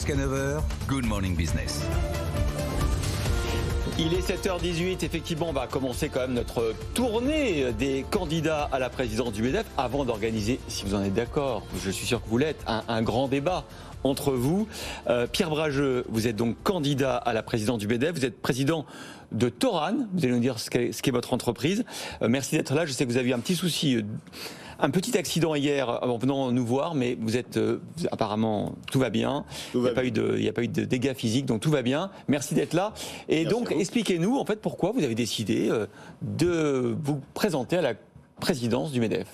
Jusqu'à 9h, Good Morning Business. Il est 7h18, effectivement, on va commencer quand même notre tournée des candidats à la présidence du MEDEF avant d'organiser, si vous en êtes d'accord, je suis sûr que vous l'êtes, un grand débat entre vous. Pierre Brageux, vous êtes donc candidat à la présidence du MEDEF, vous êtes président de Toran, vous allez nous dire ce qu'est votre entreprise. Merci d'être là, je sais que vous avez eu un petit souci, un petit accident hier en venant nous voir, mais vous êtes apparemment tout va bien. Il n'y a pas eu de dégâts physiques, donc tout va bien. Merci d'être là. Et merci donc expliquez-nous en fait pourquoi vous avez décidé de vous présenter à la présidence du MEDEF.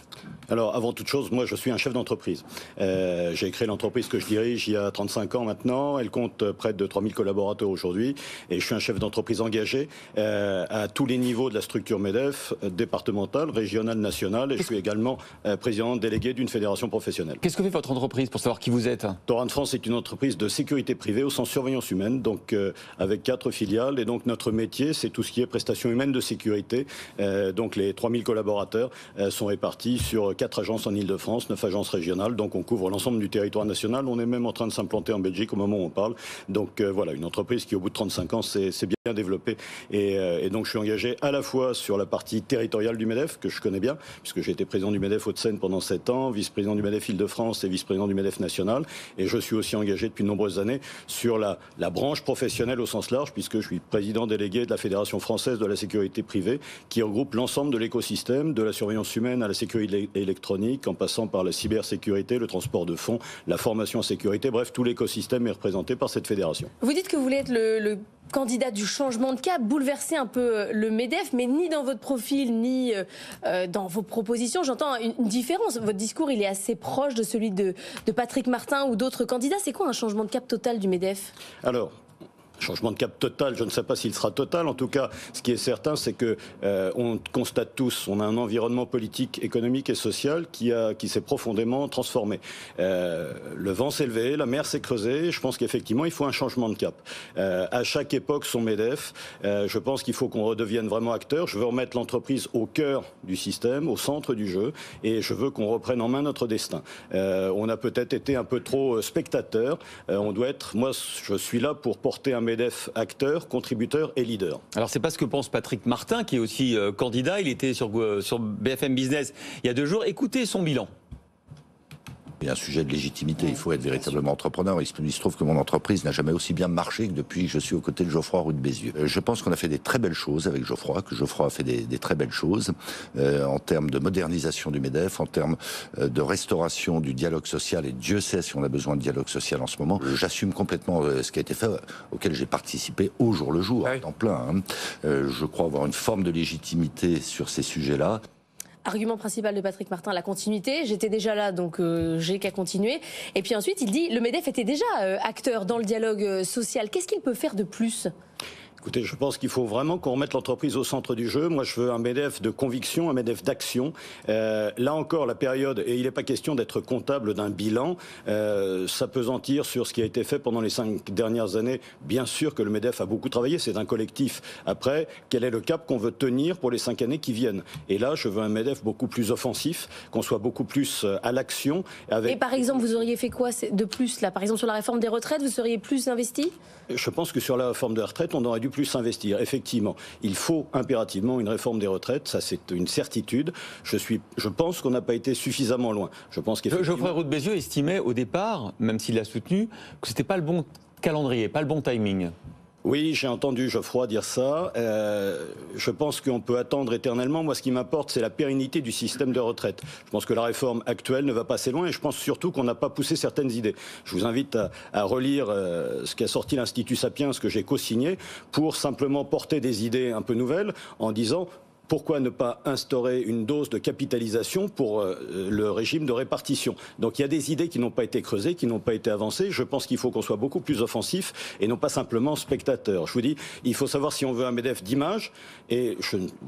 Alors, avant toute chose, moi, je suis un chef d'entreprise. J'ai créé l'entreprise que je dirige il y a 35 ans maintenant. Elle compte près de 3000 collaborateurs aujourd'hui. Et je suis un chef d'entreprise engagé à tous les niveaux de la structure MEDEF, départementale, régionale, nationale. Et je suis également président délégué d'une fédération professionnelle. Qu'est-ce que fait votre entreprise pour savoir qui vous êtes? Toran France est une entreprise de sécurité privée au sens surveillance humaine, donc avec 4 filiales. Et donc, notre métier, c'est tout ce qui est prestations humaines de sécurité. Donc, les 3000 collaborateurs sont répartis sur 4 agences en Ile-de-France, 9 agences régionales, donc on couvre l'ensemble du territoire national. On est même en train de s'implanter en Belgique au moment où on parle. Donc voilà, une entreprise qui au bout de 35 ans s'est bien développée. Et donc je suis engagé à la fois sur la partie territoriale du MEDEF, que je connais bien, puisque j'ai été président du MEDEF Hauts-de-Seine pendant 7 ans, vice-président du MEDEF Ile-de-France et vice-président du MEDEF national. Et je suis aussi engagé depuis de nombreuses années sur la branche professionnelle au sens large, puisque je suis président délégué de la Fédération française de la sécurité privée, qui regroupe l'ensemble de l'écosystème, de la surveillance humaine à la sécurité électronique, en passant par la cybersécurité, le transport de fonds, la formation en sécurité, bref, tout l'écosystème est représenté par cette fédération. Vous dites que vous voulez être le candidat du changement de cap, bouleverser un peu le MEDEF, mais ni dans votre profil, ni dans vos propositions, j'entends une différence. Votre discours, il est assez proche de celui de Patrick Martin ou d'autres candidats. C'est quoi un changement de cap total du MEDEF ? Alors, changement de cap total, je ne sais pas s'il sera total. En tout cas, ce qui est certain, c'est que on constate tous, on a un environnement politique, économique et social qui s'est profondément transformé. Le vent s'est levé, la mer s'est creusée. Je pense qu'effectivement, il faut un changement de cap. À chaque époque, son MEDEF. Je pense qu'il faut qu'on redevienne vraiment acteur. Je veux remettre l'entreprise au cœur du système, au centre du jeu, et je veux qu'on reprenne en main notre destin. On a peut-être été un peu trop spectateur. On doit être. Moi, je suis là pour porter un MEDEF acteur, contributeur et leader. Alors c'est pas ce que pense Patrick Martin, qui est aussi candidat. Il était sur BFM Business il y a 2 jours. Écoutez son bilan. Il y a un sujet de légitimité, il faut être véritablement entrepreneur. Il se trouve que mon entreprise n'a jamais aussi bien marché que depuis que je suis aux côtés de Geoffroy Roux de Bézieux. Je pense qu'on a fait des très belles choses avec Geoffroy, que Geoffroy a fait des très belles choses en termes de modernisation du MEDEF, en termes de restauration du dialogue social, et Dieu sait si on a besoin de dialogue social en ce moment. J'assume complètement ce qui a été fait, auquel j'ai participé au jour le jour, en plein. Je crois avoir une forme de légitimité sur ces sujets-là. Argument principal de Patrick Martin, la continuité. J'étais déjà là, donc j'ai qu'à continuer. Et puis ensuite, il dit, le MEDEF était déjà acteur dans le dialogue social. Qu'est-ce qu'il peut faire de plus ? Écoutez, je pense qu'il faut vraiment qu'on remette l'entreprise au centre du jeu. Moi, je veux un MEDEF de conviction, un MEDEF d'action. Là encore, la période, et il n'est pas question d'être comptable d'un bilan, s'appesantir sur ce qui a été fait pendant les 5 dernières années. Bien sûr que le MEDEF a beaucoup travaillé, c'est un collectif. Après, quel est le cap qu'on veut tenir pour les 5 années qui viennent? Et là, je veux un MEDEF beaucoup plus offensif, qu'on soit beaucoup plus à l'action. Et par exemple, vous auriez fait quoi de plus là? Par exemple, sur la réforme des retraites, vous seriez plus investi? Je pense que sur la réforme des retraites, on aurait dû plus investir. Effectivement, il faut impérativement une réforme des retraites, ça c'est une certitude. Je pense qu'on n'a pas été suffisamment loin. Je pense qu'effectivement... Geoffroy Roux de Bézieux estimait au départ, même s'il l'a soutenu, que c'était pas le bon calendrier, pas le bon timing. Oui, j'ai entendu Geoffroy dire ça. Je pense qu'on peut attendre éternellement. Moi, ce qui m'importe, c'est la pérennité du système de retraite. Je pense que la réforme actuelle ne va pas assez loin et je pense surtout qu'on n'a pas poussé certaines idées. Je vous invite à relire ce qu'a sorti l'Institut Sapiens, ce que j'ai co-signé, pour simplement porter des idées un peu nouvelles en disant... Pourquoi ne pas instaurer une dose de capitalisation pour le régime de répartition? Donc il y a des idées qui n'ont pas été creusées, qui n'ont pas été avancées. Je pense qu'il faut qu'on soit beaucoup plus offensif et non pas simplement spectateur. Je vous dis, il faut savoir si on veut un MEDEF d'image, et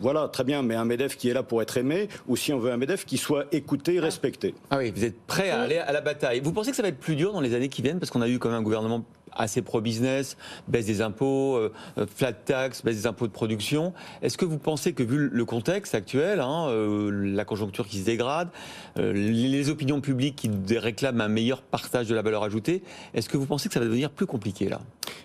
voilà, très bien, mais un MEDEF qui est là pour être aimé, ou si on veut un MEDEF qui soit écouté, respecté. Ah oui, vous êtes prêt à aller à la bataille. Vous pensez que ça va être plus dur dans les années qui viennent, parce qu'on a eu quand même un gouvernement assez pro-business, baisse des impôts, flat tax, baisse des impôts de production. Est-ce que vous pensez que vu le contexte actuel, la conjoncture qui se dégrade, les opinions publiques qui réclament un meilleur partage de la valeur ajoutée, est-ce que vous pensez que ça va devenir plus compliqué là ?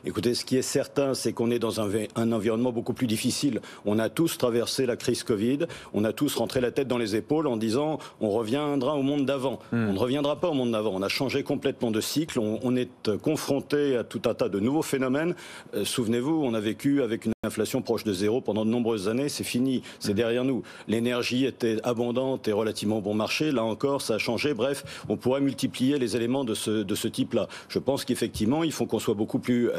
Écoutez, ce qui est certain, c'est qu'on est dans un environnement beaucoup plus difficile. On a tous traversé la crise Covid, on a tous rentré la tête dans les épaules en disant on reviendra au monde d'avant. On ne reviendra pas au monde d'avant. On a changé complètement de cycle, on est confronté à tout un tas de nouveaux phénomènes. Souvenez-vous, on a vécu avec une inflation proche de zéro pendant de nombreuses années, c'est fini, c'est derrière nous. L'énergie était abondante et relativement bon marché, là encore ça a changé. Bref, on pourrait multiplier les éléments de ce type-là. Je pense qu'effectivement, il faut qu'on soit beaucoup plus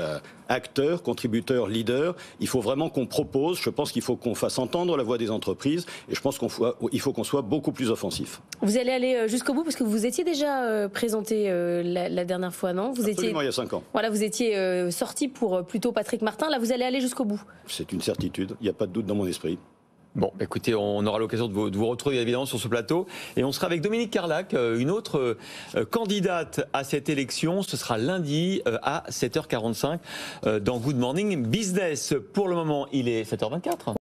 acteurs, contributeurs, leaders. Il faut vraiment qu'on propose, je pense qu'il faut qu'on fasse entendre la voix des entreprises et je pense qu'il faut qu'on soit beaucoup plus offensif. Vous allez aller jusqu'au bout parce que vous étiez déjà présenté la dernière fois, non ? Absolument, il y a 5 ans. Voilà, vous étiez sorti pour plutôt Patrick Martin. Là, vous allez aller jusqu'au bout. C'est une certitude, il n'y a pas de doute dans mon esprit. Bon, écoutez, on aura l'occasion de vous retrouver évidemment sur ce plateau. Et on sera avec Dominique Carlac, une autre candidate à cette élection. Ce sera lundi à 7h45 dans Good Morning Business. Pour le moment, il est 7h24.